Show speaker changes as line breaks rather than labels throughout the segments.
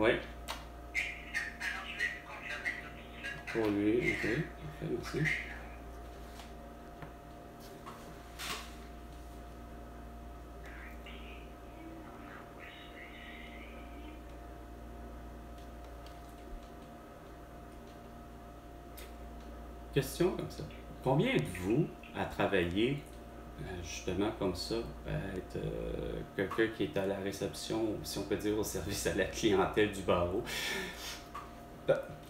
Oui. Pour lui, ok. Parfait, merci. Question comme ça. Combien êtes-vous à travailler justement comme ça, à être quelqu'un qui est à la réception, si on peut dire au service à la clientèle du barreau?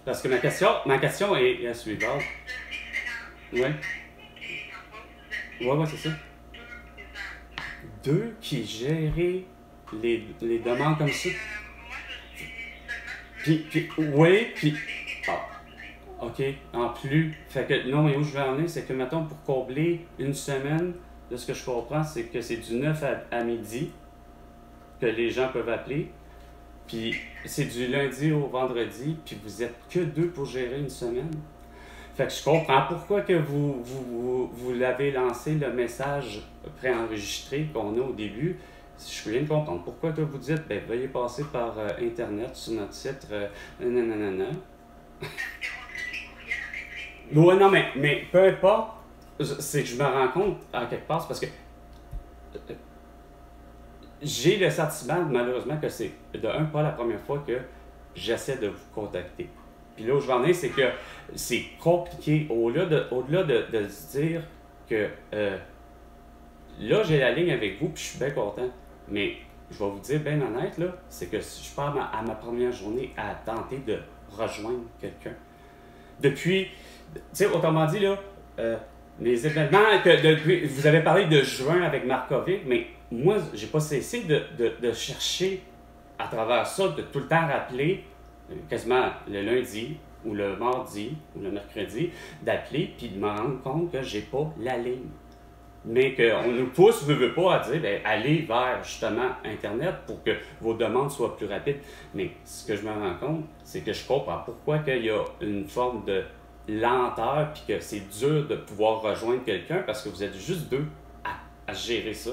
Parce que ma question est la suivante. Oui. Oui, c'est ça. Deux qui géraient les demandes comme ça. Oui, puis. Ah, OK, en plus. Fait que, non, mais où je vais en venir, c'est que, mettons, pour combler une semaine, de ce que je comprends, c'est que c'est du 9 à midi que les gens peuvent appeler. Puis c'est du lundi au vendredi, puis vous êtes que deux pour gérer une semaine. Fait que je comprends pourquoi que vous l'avez lancé, le message préenregistré qu'on a au début. Je viens de comprendre. Pourquoi que vous dites, ben, veuillez passer par Internet sur notre site, nanana. Ouais, non, mais peu importe, c'est que je me rends compte à quelque part, c'est parce que j'ai le sentiment, malheureusement, que c'est de un pas la première fois que j'essaie de vous contacter. Puis là où je vais en venir, c'est que c'est compliqué. Au-delà de se dire que là, j'ai la ligne avec vous, puis je suis bien content. Mais je vais vous dire, bien honnête, là, c'est que si je pars à ma première journée à tenter de rejoindre quelqu'un. Depuis, tu sais, autrement dit, là, les événements que vous avez parlé de juin avec Markovic, mais moi, j'ai pas cessé de chercher à travers ça, de tout le temps rappeler, quasiment le lundi ou le mardi ou le mercredi, d'appeler puis de me rendre compte que j'ai pas la ligne. Mais qu'on nous pousse, veut pas, à dire, ben, allez vers justement Internet pour que vos demandes soient plus rapides. Mais ce que je me rends compte, c'est que je comprends pourquoi qu'il y a une forme de lenteur puis que c'est dur de pouvoir rejoindre quelqu'un parce que vous êtes juste deux à gérer ça.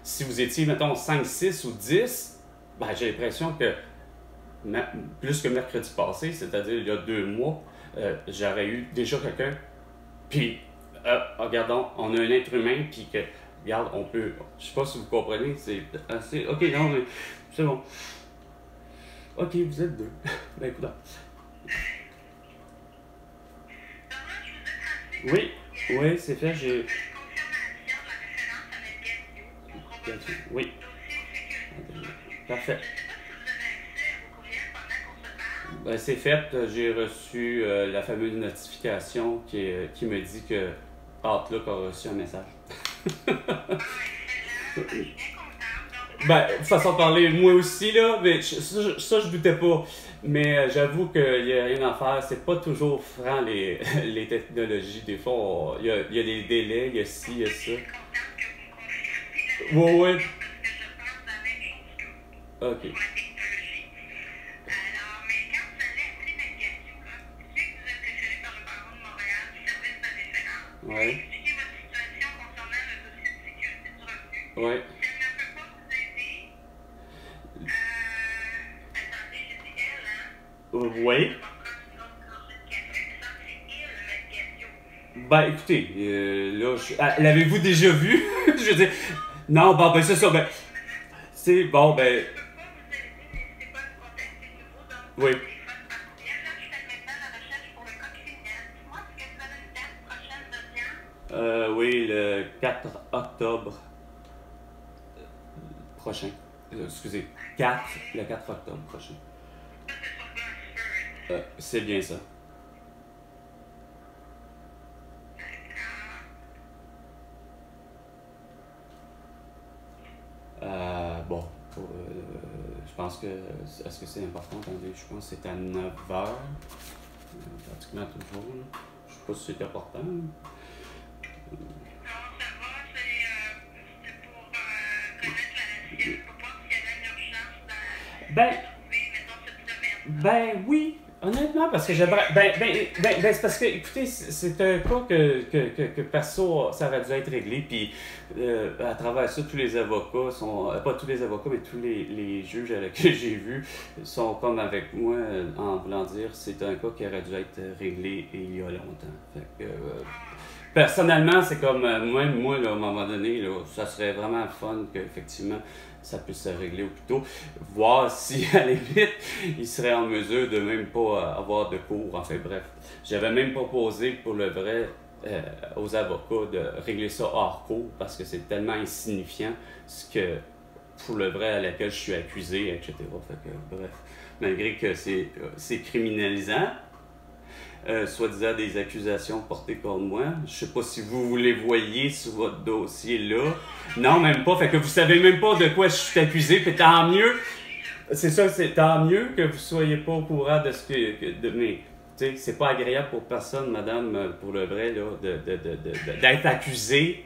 Si vous étiez, mettons, 5, 6 ou 10, ben, j'ai l'impression que plus que mercredi passé, c'est-à-dire il y a 2 mois, j'aurais eu déjà quelqu'un, puis regardons, on a un être humain, puis que, regarde, on peut, je sais pas si vous comprenez, c'est assez, ok, non, mais c'est bon. Ok, vous êtes deux. Ben écoute. Oui, oui, c'est fait, j'ai... Oui. Parfait. Ben, c'est fait, j'ai reçu la fameuse notification qui me dit que Outlook a reçu un message. Ben, façon de parler, moi aussi, là, mais ça je doutais pas. Mais j'avoue qu'il n'y a rien à faire. C'est pas toujours franc, les technologies. Des fois, il y a des délais, il y a ci, il y a ça. Ouais, ouais. Ok. Ouais. Ouais. Oui. Ben, écoutez, là, l'avez-vous déjà vu? Je veux dire, non, bon, ben, c'est ça, ben, c'est bon, ben, oui. Oui, le 4 octobre prochain. Excusez, le 4 octobre prochain. C'est bien ça. Bon, je pense que... Est-ce que c'est important? Attendez, je pense que c'est à 9h. Pratiquement toujours. Là. Je sais pas si c'est important. Ben oui, Honnêtement, parce que j'aimerais. C'est parce que, écoutez, c'est un cas que perso, ça aurait dû être réglé. Puis, à travers ça, tous les avocats sont. Pas tous les avocats, mais tous les juges que j'ai vus sont comme avec moi en voulant dire c'est un cas qui aurait dû être réglé il y a longtemps. Fait que, personnellement, c'est comme. Même moi, là, à un moment donné, là, ça serait vraiment fun qu'effectivement ça puisse se régler au plus tôt. Voir si, à la limite, il serait en mesure de même pas avoir de cours. Enfin bref, j'avais même proposé pour le vrai aux avocats de régler ça hors cours parce que c'est tellement insignifiant ce que, pour le vrai, à laquelle je suis accusé, etc. Fait que, bref, malgré que c'est criminalisant, soi-disant des accusations portées contre moi. Je sais pas si vous les voyez sur votre dossier là. Non, même pas. Fait que vous savez même pas de quoi je suis accusé. Puis tant mieux. C'est ça, c'est tant mieux que vous soyez pas au courant de ce mais, tu sais, c'est pas agréable pour personne, madame, pour le vrai, là, d'être accusé.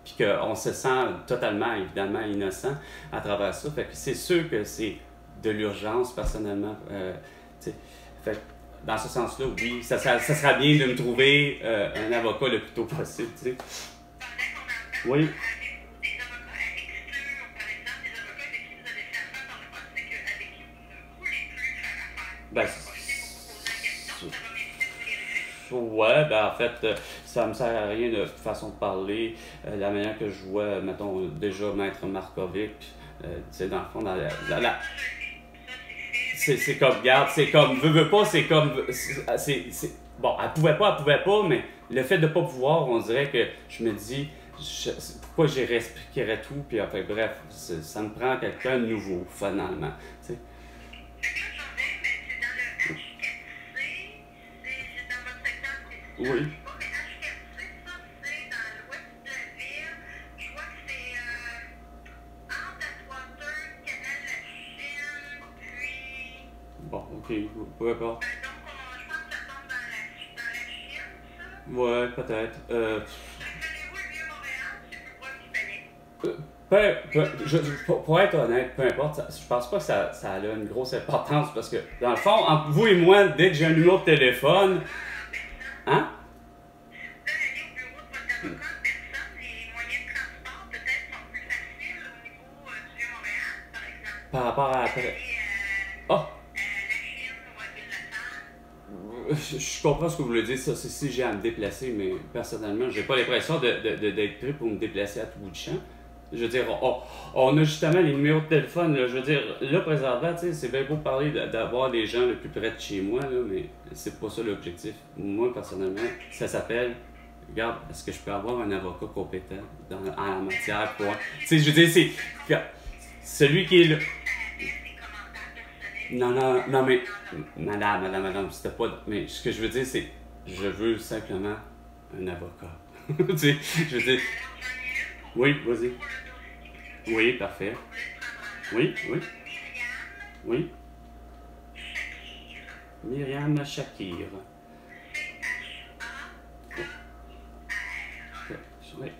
Puis qu'on se sent totalement, évidemment, innocent à travers ça. Fait que c'est sûr que c'est de l'urgence, personnellement. Tu sais, fait que, dans ce sens-là, oui, ça sera bien de me trouver un avocat le plus tôt possible, tu sais. Oui. Ben, ouais, ben en fait, ça me sert à rien de façon de parler. La manière que je vois, mettons, déjà Maître Markovic, tu sais, dans le fond, c'est comme, regarde, c'est comme, veux pas, c'est comme, bon, elle pouvait pas, mais le fait de pas pouvoir, on dirait que je me dis, pourquoi j'ai respecterais tout, puis enfin, bref, ça me prend quelqu'un de nouveau, finalement, tu sais. Oui. Bon, ok, peu importe. Ouais, peut-être. Pour être honnête, peu importe, je pense pas que ça a une grosse importance parce que, dans le fond, entre vous et moi, dès que j'ai un numéro de téléphone, hein? Par rapport à... Oh! Je comprends ce que vous voulez dire, ça, c'est si j'ai à me déplacer, mais personnellement, j'ai pas l'impression d'être pris pour me déplacer à tout bout de champ. Je veux dire, on a justement les numéros de téléphone, là, je veux dire, là, présentement, tu sais, c'est bien beau parler d'avoir des gens le plus près de chez moi, là, mais c'est pas ça l'objectif. Moi, personnellement, ça s'appelle, regarde, est-ce que je peux avoir un avocat compétent en la matière, quoi. Tu sais, je veux dire, c'est celui qui est là. Non, non, non, mais, madame, c'était pas, mais ce que je veux dire, c'est, je veux simplement un avocat. Tu sais, je veux dire, oui, vas-y. Oui, parfait. Oui, oui, oui. Myriam Shakir. Oui.